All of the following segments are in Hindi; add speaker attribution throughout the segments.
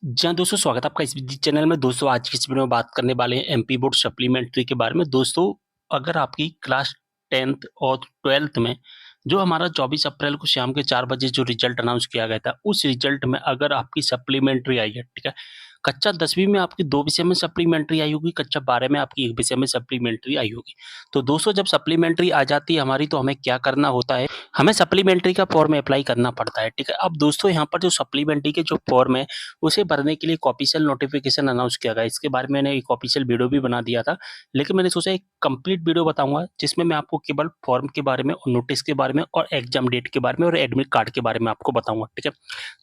Speaker 1: जी हाँ, दोस्तों स्वागत है आपका इस चैनल में। दोस्तों आज की इस वीडियो में बात करने वाले हैं एमपी बोर्ड सप्लीमेंट्री के बारे में। दोस्तों अगर आपकी क्लास 10th और 12th में जो हमारा 24 अप्रैल को शाम के 4 बजे जो रिजल्ट अनाउंस किया गया था, उस रिजल्ट में अगर आपकी सप्लीमेंट्री आई है, ठीक है? कक्षा 10वीं में आपकी 2 विषय में सप्लीमेंट्री आई होगी, कक्षा 12 में आपकी 1 विषय में सप्लीमेंट्री आई होगी। तो दोस्तों जब सप्लीमेंट्री आ जाती है हमारी, तो हमें क्या करना होता है, हमें सप्लीमेंट्री का फॉर्म अप्लाई करना पड़ता है, ठीक है? अब दोस्तों यहाँ पर जो सप्लीमेंट्री के जो फॉर्म है, उसे भरने के लिए एक ऑफिशियल नोटिफिकेशन अनाउंस किया गया। इसके बारे में मैंने एक ऑफिशियल वीडियो भी बना दिया था, लेकिन मैंने सोचा एक कंप्लीट वीडियो बताऊंगा जिसमें मैं आपको केवल फॉर्म के बारे में और नोटिस के बारे में और एग्जाम डेट के बारे में और एडमिट कार्ड के बारे में आपको बताऊंगा, ठीक है?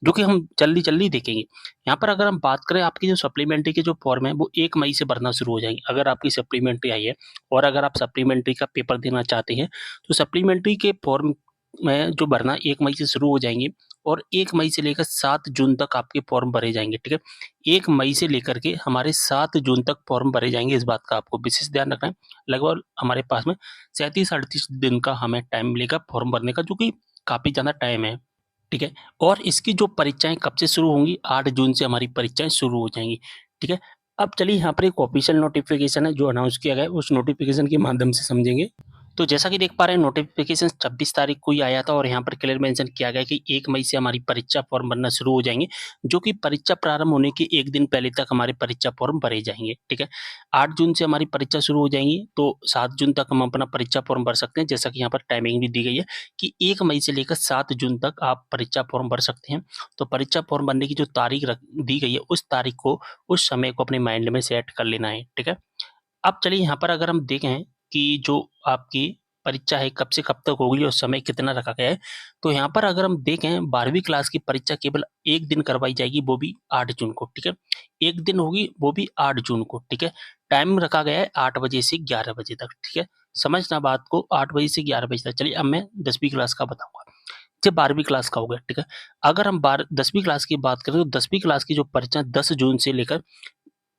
Speaker 1: जो कि हम जल्दी जल्दी देखेंगे। यहाँ पर अगर हम बात करें, आपकी जो सप्लीमेंट्री के जो फॉर्म है वो 1 मई से भरना शुरू हो जाएंगे। अगर आपकी सप्लीमेंट्री आई है और अगर आप सप्लीमेंट्री का पेपर देना चाहते हैं, तो सप्लीमेंट्री के फॉर्म में जो भरना 1 मई से शुरू हो जाएंगे और 1 मई से लेकर 7 जून तक आपके फॉर्म भरे जाएँगे, ठीक है? 1 मई से लेकर के हमारे 7 जून तक फॉर्म भरे जाएँगे, इस बात का आपको विशेष ध्यान रखना है। लगभग हमारे पास में 37-38 दिन का हमें टाइम मिलेगा फॉर्म भरने का, जो कि काफ़ी ज़्यादा टाइम है, ठीक है? और इसकी जो परीक्षाएँ कब से शुरू होंगी, 8 जून से हमारी परीक्षाएँ शुरू हो जाएँगी, ठीक है? अब चलिए यहाँ पर एक ऑफिशियल नोटिफ़िकेशन है जो अनाउंस किया गया है, उस नोटिफ़िकेशन के माध्यम से समझेंगे। तो जैसा कि देख पा रहे हैं, नोटिफिकेशन 26 तारीख को ही आया था और यहाँ पर क्लियर मेंशन किया गया है कि 1 मई से हमारी परीक्षा फॉर्म भरना शुरू हो जाएँगे, जो कि परीक्षा प्रारंभ होने के 1 दिन पहले तक हमारे परीक्षा फॉर्म भरे जाएँगे, ठीक है? 8 जून से हमारी परीक्षा शुरू हो जाएँगी, तो 7 जून तक हम अपना परीक्षा फॉर्म भर सकते हैं, जैसा कि यहाँ पर टाइमिंग भी दी गई है कि 1 मई से लेकर 7 जून तक आप परीक्षा फॉर्म भर सकते हैं। तो परीक्षा फॉर्म भरने की जो तारीख रख दी गई है, उस तारीख को, उस समय को अपने माइंड में सेट कर लेना है, ठीक है? अब चलिए यहाँ पर अगर हम देखें कि जो आपकी परीक्षा है कब से कब तक होगी और समय कितना रखा गया है, तो यहाँ पर अगर हम देखें 12वीं क्लास की परीक्षा केवल 1 दिन करवाई जाएगी, वो भी 8 जून को, ठीक है? 1 दिन होगी, वो भी 8 जून को, ठीक है? टाइम रखा गया है 8 बजे से 11 बजे तक, ठीक है? समझना बात को, 8 बजे से 11 बजे तक। चलिए अब मैं 10वीं क्लास का बताऊँगा। जब 12वीं क्लास का हो गया, ठीक है? अगर हम 10वीं क्लास की बात करें, तो 10वीं क्लास की जो परीक्षा 10 जून से लेकर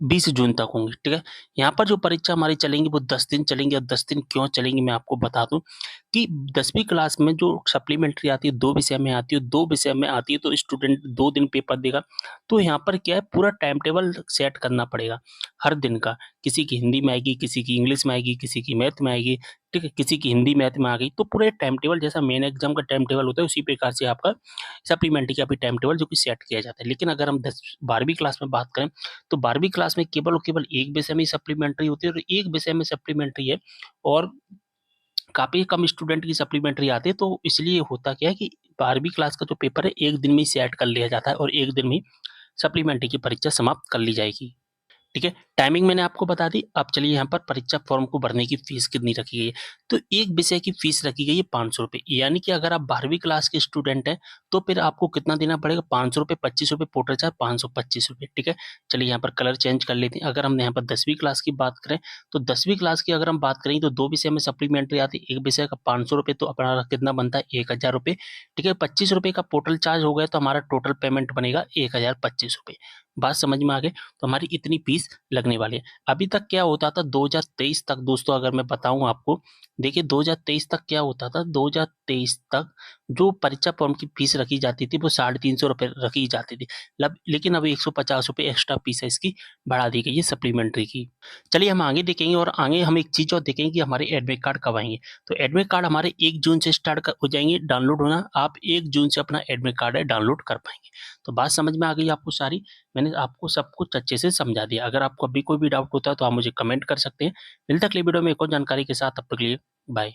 Speaker 1: 20 जून तक होंगी, ठीक है? यहाँ पर जो परीक्षा हमारी चलेंगी वो 10 दिन चलेंगी और 10 दिन क्यों चलेंगी मैं आपको बता दूँ कि 10वीं क्लास में जो सप्लीमेंट्री आती है 2 विषय में आती है, 2 विषय में आती है, तो स्टूडेंट 2 दिन पेपर देगा। तो यहाँ पर क्या है, पूरा टाइम टेबल सेट करना पड़ेगा हर दिन का। किसी की हिंदी में आएगी, किसी की इंग्लिश में आएगी, किसी की मैथ में आएगी, ठीक है? किसी की हिंदी मैथ में आ गई, तो पूरे टाइम टेबल जैसा मेन एग्ज़ाम का टाइम टेबल होता है, उसी प्रकार से आपका सप्लीमेंट्री का भी टाइम टेबल जो कि सेट किया जाता है। लेकिन अगर हम 12वीं क्लास में बात करें, तो 12वीं क्लास में केवल और केवल एक विषय में सप्लीमेंट्री होती है और एक विषय में सप्लीमेंट्री है और काफ़ी कम स्टूडेंट की सप्लीमेंट्री आती है। तो इसलिए होता क्या है कि 12वीं क्लास का जो पेपर है 1 दिन में ही सेट कर लिया जाता है और 1 दिन में ही सप्लीमेंट्री की परीक्षा समाप्त कर ली जाएगी। ठीक है? टाइमिंग मैंने आपको बता दी। अब चलिए यहाँ पर परीक्षा फॉर्म को भरने की फ़ीस कितनी रखी गई है। तो एक विषय की फ़ीस रखी गई है ₹500, यानी कि अगर आप 12वीं क्लास के स्टूडेंट हैं, तो फिर आपको कितना देना पड़ेगा, ₹500, ₹25 टोटल चार्ज ₹525, ठीक है? चलिए यहाँ पर कलर चेंज कर लेते हैं। अगर हम यहाँ पर 10वीं क्लास की बात करें, तो 10वीं क्लास की अगर हम बात करें, तो 2 विषय में सप्लीमेंट्री आती है। एक विषय का ₹500, तो अपना कितना बनता है, ₹1000, ठीक है? ₹25 का टोटल चार्ज हो गया, तो हमारा टोटल पेमेंट बनेगा ₹1025। बात समझ में आ गई? तो हमारी इतनी फीस लगने वाली है। अभी तक क्या होता था, 2023 तक दोस्तों अगर मैं बताऊँ आपको, देखिए 2023 तक क्या होता था, 2023 तक जो परीक्षा फॉर्म की फीस रखी जाती थी वो ₹350 रखी जाती थी। लेकिन अभी ₹150 एक्स्ट्रा फीस है, इसकी बढ़ा दी गई है सप्लीमेंट्री की। चलिए हम आगे देखेंगे और आगे हम एक चीज़ और देखेंगे कि हमारे एडमिट कार्ड कब आएँगे। तो एडमिट कार्ड हमारे 1 जून से स्टार्ट हो जाएँगे डाउनलोड होना। आप 1 जून से अपना एडमिट कार्ड है डाउनलोड कर पाएँगे। तो बात समझ में आ गई आपको सारी? मैंने आपको सब कुछ अच्छे से समझा दिया। अगर आपको अभी कोई भी डाउट होता है तो आप मुझे कमेंट कर सकते हैं। मिलते हैं अगली वीडियो में एक और जानकारी के साथ, तब तक के लिए बाय।